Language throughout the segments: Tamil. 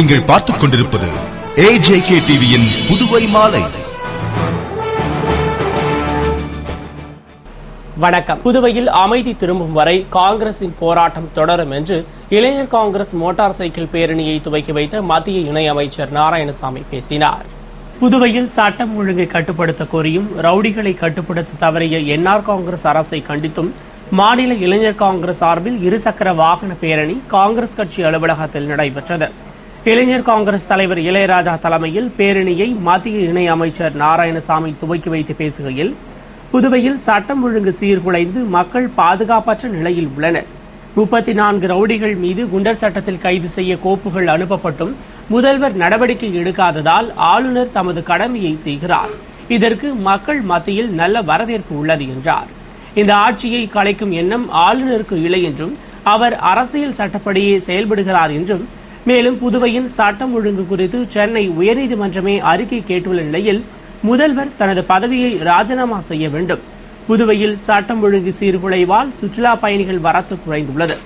நீங்கள் பார்த்துக் கொண்டிருப்பது AJK டிவியின் புதுவை மாலை. வணக்கம். புதுவையில் அமைதி திரும்பும் வரை காங்கிரசின் போராட்டம் தொடரும் என்று இளைஞர் காங்கிரஸ் மோட்டார் சைக்கிள் பேரணியை துவக்கி வைத்த மத்திய இணையமைச்சர் நாராயணசாமி பேசினார். புதுவையில் சட்டம் ஒழுங்கை கட்டுப்படுத்த கோரியும் ரவுடிகளை கட்டுப்படுத்த தவறிய என்ஆர் காங்கிரஸ் அரசை கண்டித்தும் மாநில இளைஞர் காங்கிரஸ் சார்பில் இருசக்கர வாகன பேரணி காங்கிரஸ் கட்சி அலுவலகத்தில் நடைபெற்றது. இளைஞர் காங்கிரஸ் தலைவர் இளையராஜா தலைமையில் பேரணியை மத்திய இணை அமைச்சர் நாராயணசாமி துவக்கி வைத்து பேசுகையில், புதுவையில் சட்டம் ஒழுங்கு சீர்குலைந்து மக்கள் பாதுகாப்பற்ற நிலையில் உள்ளனர். 34 ரவுடிகள் மீது குண்டர் சட்டத்தில் கைது செய்ய கோப்புகள் அனுப்பப்பட்டும் முதல்வர் நடவடிக்கை எடுக்காததால் ஆளுநர் தமது கடமையை செய்கிறார். இதற்கு மக்கள் மத்தியில் நல்ல வரவேற்பு உள்ளது என்றார். இந்த ஆட்சியை கலைக்கும் எண்ணம் ஆளுநருக்கு இல்லை என்றும் அவர் அரசியல் சட்டப்படியே செயல்படுகிறார் என்றும், மேலும் புதுவையின் சட்டம் ஒழுங்கு குறித்து சென்னை உயர்நீதிமன்றமே அறிக்கை கேட்டுள்ள நிலையில் முதல்வர் தனது பதவியை ராஜினாமா செய்ய வேண்டும். புதுவையில் சட்டம் ஒழுங்கு சீர்குலைவால் சுற்றுலா பயணிகள் வரத்து குறைந்துள்ளது.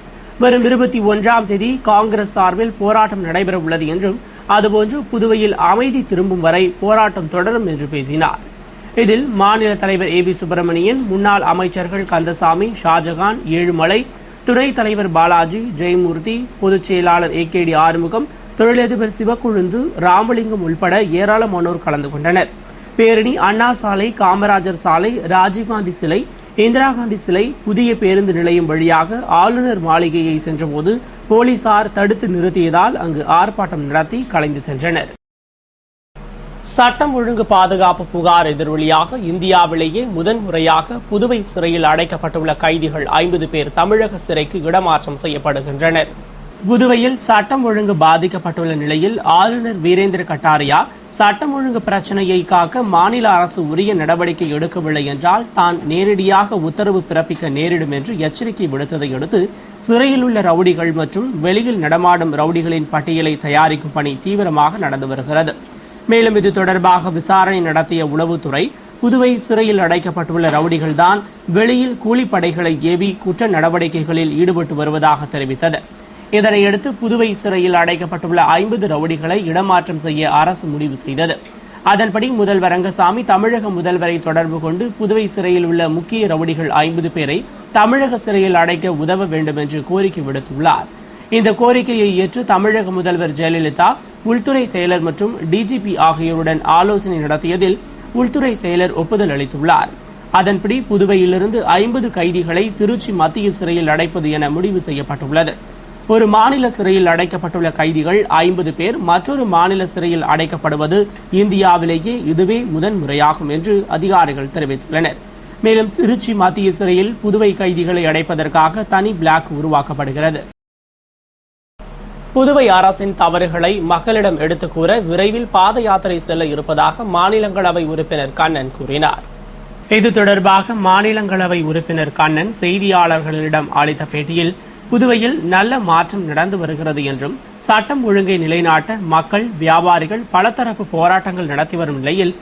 வரும் 21ஆம் தேதி காங்கிரஸ் சார்பில் போராட்டம் நடைபெற உள்ளது என்றும், அதுபோன்று புதுவையில் அமைதி திரும்பும் வரை போராட்டம் தொடரும் என்று பேசினார். இதில் மாநில தலைவர் AB சுப்பிரமணியன், முன்னாள் அமைச்சர்கள் கந்தசாமி, ஷாஜகான், ஏழுமலை, துணைத் தலைவர் பாலாஜி, ஜெயமூர்த்தி, பொதுச் செயலாளர் AKD ஆறுமுகம், தொழிலதிபர் சிவக்கொழுந்து, ராமலிங்கம் உள்பட ஏராளமானோர் கலந்து கொண்டனர். பேரணி அண்ணா சாலை, காமராஜர் சாலை, ராஜீவ்காந்தி சிலை, இந்திரா காந்தி சிலை, புதிய பேருந்து நிலையம் வழியாக ஆளுநர் மாளிகையை சென்றபோது போலீசார் தடுத்து நிறுத்தியதால் அங்கு ஆர்ப்பாட்டம் நடத்தி கலைந்து சென்றனர். சட்டம் ஒழுங்கு பாதுகாப்பு புகார் எதிரொலியாக இந்தியாவிலேயே முதன்முறையாக புதுவை சிறையில் அடைக்கப்பட்டுள்ள கைதிகள் 50 பேர் தமிழக சிறைக்கு இடமாற்றம் செய்யப்படுகின்றனர். புதுவையில் சட்டம் ஒழுங்கு பாதிக்கப்பட்டுள்ள நிலையில் ஆளுநர் வீரேந்திர கட்டாரியா சட்டம் ஒழுங்கு பிரச்சினையை காக்க மாநில அரசு உரிய நடவடிக்கை எடுக்கவில்லை என்றால் தான் நேரடியாக உத்தரவு பிறப்பிக்க நேரிடும் என்று எச்சரிக்கை விடுத்ததை அடுத்து சிறையில் உள்ள ரவுடிகள் மற்றும் வெளியில் நடமாடும் ரவுடிகளின் பட்டியலை தயாரிக்கும் பணி தீவிரமாக நடந்து வருகிறது. மேலும் இது தொடர்பாக விசாரணை நடத்திய உளவுத்துறை, புதுவை சிறையில் அடைக்கப்பட்டுள்ள ரவுடிகள்தான் வெளியில் கூலிப்படைகளை ஏவி குற்ற நடவடிக்கைகளில் ஈடுபட்டு வருவதாக தெரிவித்தது. இதனையடுத்து புதுவை சிறையில் அடைக்கப்பட்டுள்ள 50 ரவுடிகளை இடமாற்றம் செய்ய அரசு முடிவு செய்தது. அதன்படி முதல்வர் ரங்கசாமி தமிழக முதல்வரை தொடர்பு கொண்டு புதுவை சிறையில் உள்ள முக்கிய ரவுடிகள் 50 பேரை தமிழக சிறையில் அடைக்க உதவ வேண்டும் என்று கோரிக்கை விடுத்துள்ளார். இந்த கோரிக்கையை ஏற்று தமிழக முதல்வர் ஜெயலலிதா, உள்துறை செயலர் மற்றும் DGP ஆகியோருடன் ஆலோசனை நடத்தியதில் உள்துறை செயலர் ஒப்புதல் அளித்துள்ளார். அதன்படி புதுவையிலிருந்து 50 கைதிகளை திருச்சி மத்திய சிறையில் அடைப்பது என முடிவு செய்யப்பட்டுள்ளது. ஒரு மாநில சிறையில் அடைக்கப்பட்டுள்ள கைதிகள் 50 பேர் மற்றொரு மாநில சிறையில் அடைக்கப்படுவது இந்தியாவிலேயே இதுவே முதன்முறையாகும் என்று அதிகாரிகள் தெரிவித்துள்ளனர். மேலும் திருச்சி மத்திய சிறையில் புதுவை கைதிகளை அடைப்பதற்காக தனி பிளாக் உருவாக்கப்படுகிறது. புதுவை அரசின் தவறுகளை மக்களிடம் எடுத்துக் கூற விரைவில் பாத யாத்திரை செல்ல இருப்பதாக மாநிலங்களவை உறுப்பினர் கண்ணன் கூறினார். இது தொடர்பாக மாநிலங்களவை உறுப்பினர் கண்ணன் செய்தியாளர்களிடம் அளித்த பேட்டியில், புதுவையில் நல்ல மாற்றம் நடந்து வருகிறது என்றும், சட்டம் ஒழுங்கை நிலைநாட்ட மக்கள், வியாபாரிகள் பலதரப்பு போராட்டங்கள் நடத்தி வரும் நிலையில்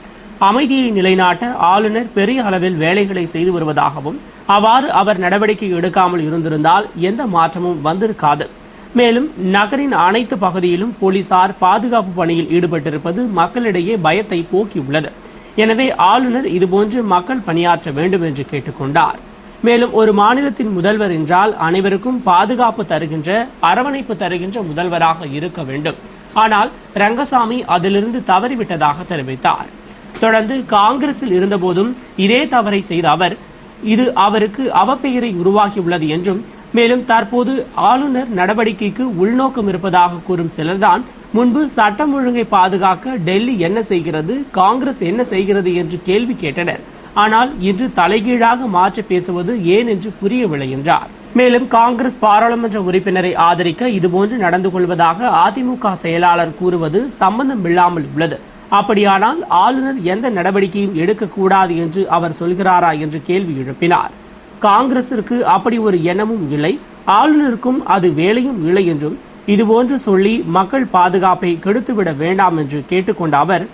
அமைதியை நிலைநாட்ட ஆளுநர் பெரிய அளவில் வேலைகளை செய்து வருவதாகவும், அவ்வாறு அவர் நடவடிக்கை எடுக்காமல் இருந்திருந்தால் எந்த மாற்றமும் வந்திருக்காது. மேலும் நகரின் அனைத்து பகுதியிலும் போலீசார் பாதுகாப்பு பணியில் ஈடுபட்டிருப்பது மக்களிடையே பயத்தை போக்கியுள்ளது. எனவே ஆளுநர் இதுபோன்று மக்கள் பணியாற்ற வேண்டும் என்று கேட்டுக்கொண்டார். மேலும் ஒரு மாநிலத்தின் முதல்வர் என்றால் அனைவருக்கும் பாதுகாப்பு தருகின்ற, அரவணைப்பு தருகின்ற முதல்வராக இருக்க வேண்டும். ஆனால் ரங்கசாமி அதிலிருந்து தவறிவிட்டதாக தெரிவித்தார். தொடர்ந்து காங்கிரஸில் இருந்தபோதும் இதே தவறை செய்த அவர், இது அவருக்கு அவப்பெயரை உருவாக்கியுள்ளது என்றும், மேலும் தற்போது ஆளுநர் நடவடிக்கைக்கு உள்நோக்கம் இருப்பதாக கூறும் சிலர்தான் முன்பு சட்டம் ஒழுங்கை பாதுகாக்க டெல்லி என்ன செய்கிறது, காங்கிரஸ் என்ன செய்கிறது என்று கேள்வி கேட்டனர். ஆனால் இன்று தலைகீழாக மாற்றி பேசுவது ஏன் என்று புரியவில்லை என்றார். மேலும் காங்கிரஸ் பாராளுமன்ற உறுப்பினரை ஆதரிக்க இதுபோன்று நடந்து கொள்வதாக அதிமுக செயலாளர் கூறுவது சம்பந்தமில்லாமல் உள்ளது. அப்படியானால் ஆளுநர் எந்த நடவடிக்கையும் எடுக்கக்கூடாது என்று அவர் சொல்கிறாரா என்று கேள்வி எழுப்பினார். காங்கிரசிற்கு அப்படி ஒரு எண்ணமும் இல்லை, ஆளுநருக்கும் அது வேலையும் இல்லை என்றும், இதுபோன்று சொல்லி மக்கள் பாதுகாப்பை கெடுத்துவிட வேண்டாம் என்று கேட்டுக்கொண்ட அவர்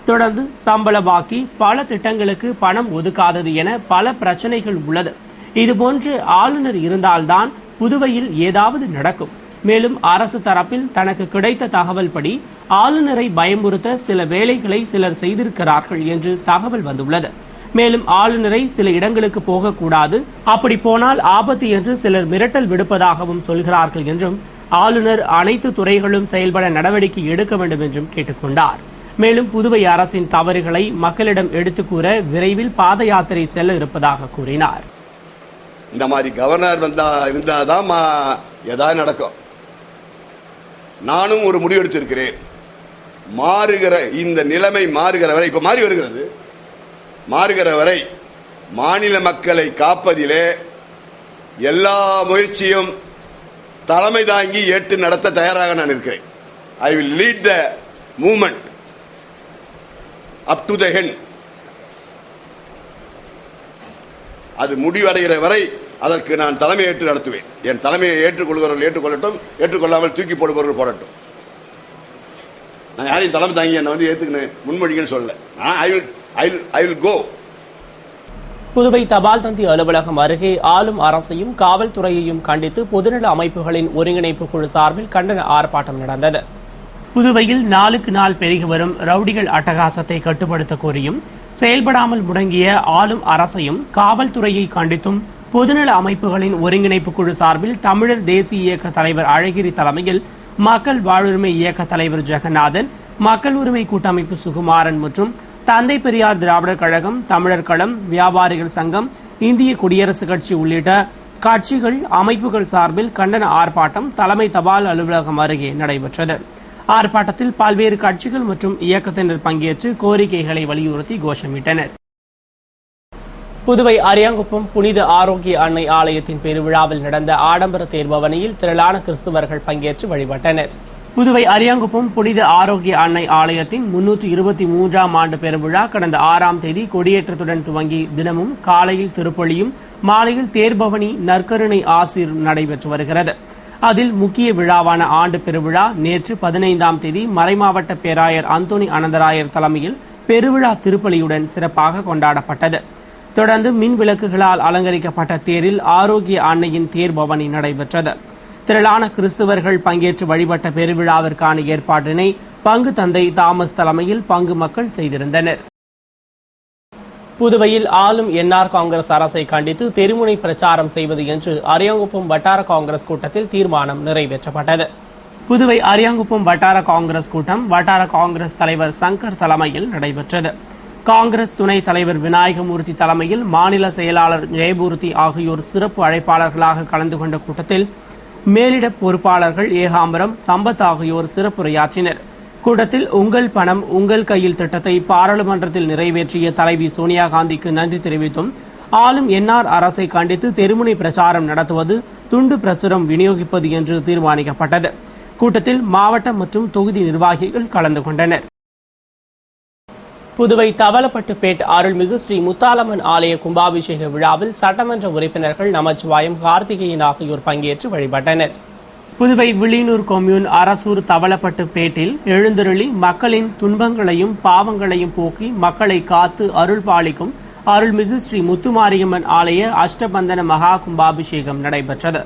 தொடர்ந்து சம்பள பாக்கி, பல திட்டங்களுக்கு பணம் ஒதுக்காதது என பல பிரச்சனைகள் உள்ளது. இதுபோன்று ஆளுநர் இருந்தால்தான் புதுவையில் ஏதாவது நடக்கும். மேலும் அரசு தரப்பில் தனக்கு கிடைத்த தகவல் படி ஆளுநரை பயமுறுத்த சில வேலைகளை சிலர் செய்திருக்கிறார்கள் என்று தகவல் வந்துள்ளது. மேலும் ஆளுநரை சில இடங்களுக்கு போகக்கூடாது, அப்படி போனால் ஆபத்து என்று சிலர் மிரட்டல் விடுப்பதாகவும் சொல்கிறார்கள் என்றும் ஆளுநர் அனைத்து துறைகளும் செயல்பட நடவடிக்கை எடுக்க வேண்டும் என்றும் கேட்டுக்கொண்டார். மேலும் புதுவை அரசின் தவறுகளை மக்களிடம் எடுத்துக் கூற விரைவில் பாத யாத்திரை செல்ல இருப்பதாக கூறினார். இந்த மாதிரி கவர்னர் இருந்தாதான் ஏதாவது நடக்கும். நானும் ஒரு முடிவெடுத்திருக்கிறேன். மாறுகிற இந்த நிலைமை மாறுகிற வரை, இப்ப மாறி வருகிறது, மாறுகிற வரை மாநில மக்களை காப்பதிலே எல்லா முயற்சியும் தலைமை தாங்கி ஏற்று நடத்த தயாராக நான் இருக்கிறேன். I will lead the movement up to the end. அது முடிவடைகிற வரை அதற்கு நான் தலைமை ஏற்று நடத்துவேன். என் தலைமையை ஏற்றுக்கொள்கிறவர்கள் ஏற்றுக்கொள்ளட்டும், ஏற்றுக்கொள்ளாமல் தூக்கி போடுபவர்கள் போடட்டும். நான் யாரையும் தலைமை தாங்கி என்னை ஏற்றுக்கணும் முன்மொழிகன்னு சொல்லல. I will go. புதுவை தபால் தந்தி அலுவலகம் அருகே ஆளும் அரசையும் காவல்துறையையும் கண்டித்து பொதுநல அமைப்புகளின் ஒருங்கிணைப்பு குழு சார்பில் கண்டன ஆர்ப்பாட்டம் நடந்தது. புதுவையில் நாளுக்கு நாள் பெருகி வரும் ரவுடிகள் அட்டகாசத்தை கட்டுப்படுத்த கோரியும் செயல்படாமல் முடங்கிய ஆளும் அரசையும் காவல்துறையை கண்டித்தும் பொதுநல அமைப்புகளின் ஒருங்கிணைப்பு குழு சார்பில் தமிழர் தேசிய இயக்க தலைவர் அழகிரி தலைமையில் மக்கள் வாழ்வுரிமை இயக்க தலைவர் ஜெகநாதன், மக்கள் உரிமை கூட்டமைப்பு சுகுமாரன் மற்றும் தந்தை பெரியார் திராவிடர் கழகம், தமிழர் களம், வியாபாரிகள் சங்கம், இந்திய குடியரசுக் கட்சி உள்ளிட்ட கட்சிகள் அமைப்புகள் சார்பில் கண்டன ஆர்ப்பாட்டம் தலைமை தபால் அலுவலகம் அருகே நடைபெற்றது. ஆர்ப்பாட்டத்தில் பல்வேறு கட்சிகள் மற்றும் இயக்கத்தினர் பங்கேற்று கோரிக்கைகளை வலியுறுத்தி கோஷமிட்டனர். புதுவை அரியாங்குப்பம் புனித ஆரோக்கிய அன்னை ஆலயத்தின் பெருவிழாவில் நடந்த ஆடம்பர தேர்பவனியில் திரளான கிறிஸ்தவர்கள் பங்கேற்று வழிபட்டனர். புதுவை அரியாங்குப்பம் புனித ஆரோக்கிய அன்னை ஆலயத்தின் 323ஆம் ஆண்டு பெருவிழா கடந்த 6ஆம் தேதி கொடியேற்றத்துடன் துவங்கி தினமும் காலையில் திருப்பலியும் மாலையில் தேர்பவனி நற்கருணை ஆசீர் நடைபெற்று வருகிறது. அதில் முக்கிய விழாவான ஆண்டு பெருவிழா நேற்று 15ஆம் தேதி மறைமாவட்ட பேராயர் அந்தோணி அனந்தராயர் தலைமையில் பெருவிழா திருப்பலியுடன் சிறப்பாக கொண்டாடப்பட்டது. தொடர்ந்து மின் விளக்குகளால் அலங்கரிக்கப்பட்ட தேரில் ஆரோக்கிய அன்னையின் தேர்பவனி நடைபெற்றது. திரளான கிறிஸ்தவர்கள் பங்கேற்று வழிபட்ட பெருவிழாவிற்கான ஏற்பாட்டினை பங்கு தந்தை தாமஸ் தலைமையில் பங்கு மக்கள் செய்திருந்தனர். புதுவையில் ஆளும் என்ஆர் காங்கிரஸ் அரசை கண்டித்து தெருமுனை பிரச்சாரம் செய்வது என்று அரியாங்குப்பம் வட்டார காங்கிரஸ் கூட்டத்தில் தீர்மானம் நிறைவேற்றப்பட்டது. புதுவை அரியாங்குப்பம் வட்டார காங்கிரஸ் கூட்டம் வட்டார காங்கிரஸ் தலைவர் சங்கர் தலைமையில் நடைபெற்றது. காங்கிரஸ் துணைத் தலைவர் விநாயகமூர்த்தி தலைமையில் மாநில செயலாளர் ஜெயபூர்த்தி ஆகியோர் சிறப்பு அழைப்பாளர்களாக கலந்து கொண்ட கூட்டத்தில் மேலிட பொறுப்பாளர்கள் ஏகாம்பரம், சம்பத் ஆகியோர் சிறப்புரையாற்றினர். கூட்டத்தில் உங்கள் பணம் உங்கள் கையில் திட்டத்தை பாராளுமன்றத்தில் நிறைவேற்றிய தலைவி சோனியா காந்திக்கு நன்றி தெரிவித்தும் ஆளும் என்ஆர் அரசை கண்டித்து தெருமுனை பிரச்சாரம் நடத்துவது, துண்டு பிரசுரம் விநியோகிப்பது என்று தீர்மானிக்கப்பட்டது. கூட்டத்தில் மாவட்ட மற்றும் தொகுதி நிர்வாகிகள் கலந்து கொண்டனர். புதுவை தவளப்பட்டுப்பேட் அருள்மிகு ஸ்ரீ முத்தாலம்மன் ஆலய கும்பாபிஷேக விழாவில் சட்டமன்ற உறுப்பினர்கள் நமச்சிவாயம், கார்த்திகேயன் ஆகியோர் பங்கேற்று வழிபட்டனர். புதுவை வில்லியனூர் கொம்யூன் அரசூர் தவளப்பட்டுப்பேட்டில் எழுந்தருளி மக்களின் துன்பங்களையும் பாவங்களையும் போக்கி மக்களை காத்து அருள் பாலிக்கும் அருள்மிகு ஸ்ரீ முத்துமாரியம்மன் ஆலய அஷ்டபந்தன மகா கும்பாபிஷேகம் நடைபெற்றது.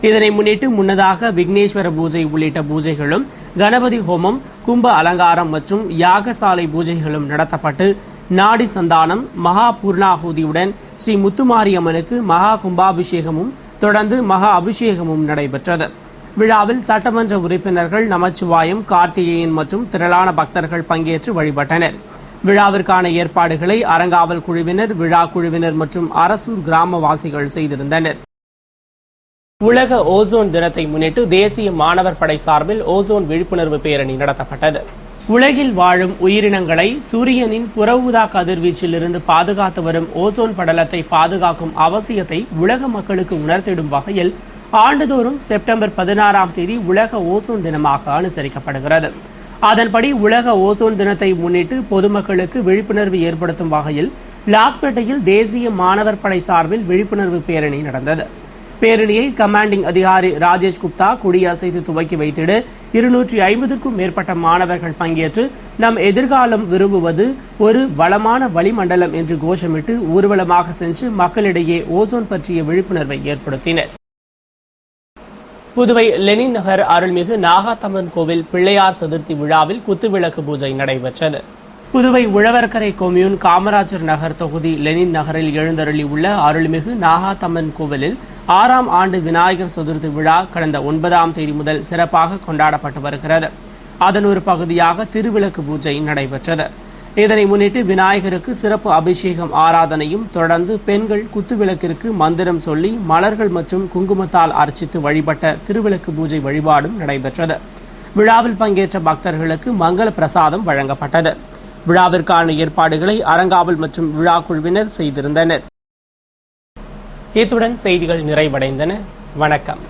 இதனை முன்னிட்டு முன்னதாக விக்னேஸ்வர பூஜை உள்ளிட்ட பூஜைகளும், கணபதி ஹோமம், கும்ப அலங்காரம் மற்றும் யாகசாலை பூஜைகளும் நடத்தப்பட்டு நாடி சந்தானம், மகா பூர்ணாகுதியுடன் ஸ்ரீ முத்துமாரியம்மனுக்கு மகா கும்பாபிஷேகமும் தொடர்ந்து மகா அபிஷேகமும் நடைபெற்றது. விழாவில் சட்டமன்ற உறுப்பினர்கள் நமச்சிவாயம், கார்த்திகேயன் மற்றும் திரளான பக்தர்கள் பங்கேற்று வழிபட்டனர். விழாவிற்கான ஏற்பாடுகளை அறங்காவல் குழுவினர், விழா குழுவினர் மற்றும் அரசூர் கிராமவாசிகள் செய்திருந்தனர். உலக ஓசோன் தினத்தை முன்னிட்டு தேசிய மாணவர் படை சார்பில் ஓசோன் விழிப்புணர்வு பேரணி நடத்தப்பட்டது. உலகில் வாழும் உயிரினங்களை சூரியனின் புற ஊதா கதிர்வீச்சிலிருந்து பாதுகாத்து வரும் ஓசோன் படலத்தை பாதுகாக்கும் அவசியத்தை உலக மக்களுக்கு உணர்த்திடும் வகையில் ஆண்டுதோறும் செப்டம்பர் 16ஆம் தேதி உலக ஓசோன் தினமாக அனுசரிக்கப்படுகிறது. அதன்படி உலக ஓசோன் தினத்தை முன்னிட்டு பொதுமக்களுக்கு விழிப்புணர்வு ஏற்படுத்தும் வகையில் லாஸ்பேட்டையில் தேசிய மாணவர் படை சார்பில் விழிப்புணர்வு பேரணி நடந்தது. பேரணியை கமாண்டிங் அதிகாரி ராஜேஷ் குப்தா கொடியசைத்து துவக்கி வைத்திட 250க்கும் மேற்பட்ட மாணவர்கள் பங்கேற்று நம் எதிர்காலம் விரும்புவது ஒரு வளமான வளிமண்டலம் என்று கோஷமிட்டு ஊர்வலமாக சென்று மக்களிடையே ஓசோன் பற்றிய விழிப்புணர்வை ஏற்படுத்தினர். புதுவை லெனின் நகர் அருள்மிகு நாகாத்தம்மன் கோவில் பிள்ளையார் சதுர்த்தி விழாவில் குத்துவிளக்கு பூஜை நடைபெற்றது. புதுவை உழவர்கரை கொம்யூன் காமராஜர் நகர் தொகுதி லெனின் நகரில் எழுந்தருளியுள்ள அருள்மிகு நாகாத்தம்மன் கோவிலில் 6ஆம் ஆண்டு விநாயகர் சதுர்த்தி விழா கடந்த 9ஆம் தேதி முதல் சிறப்பாக கொண்டாடப்பட்டு வருகிறது. அதன் ஒரு பகுதியாக திருவிளக்கு பூஜை நடைபெற்றது. இதனை முன்னிட்டு விநாயகருக்கு சிறப்பு அபிஷேகம் ஆராதனையும் தொடர்ந்து பெண்கள் குத்துவிளக்கிற்கு மந்திரம் சொல்லி மலர்கள் மற்றும் குங்குமத்தால் அர்ச்சித்து வழிபட்ட திருவிளக்கு பூஜை வழிபாடும் நடைபெற்றது. விழாவில் பங்கேற்ற பக்தர்களுக்கு மங்கள பிரசாதம் வழங்கப்பட்டது. விழாவிற்கான ஏற்பாடுகளை அறங்காவல் மற்றும் விழா குழுவினர் செய்திருந்தனர். இத்துடன் செய்திகள் நிறைவடைந்தன. வணக்கம்.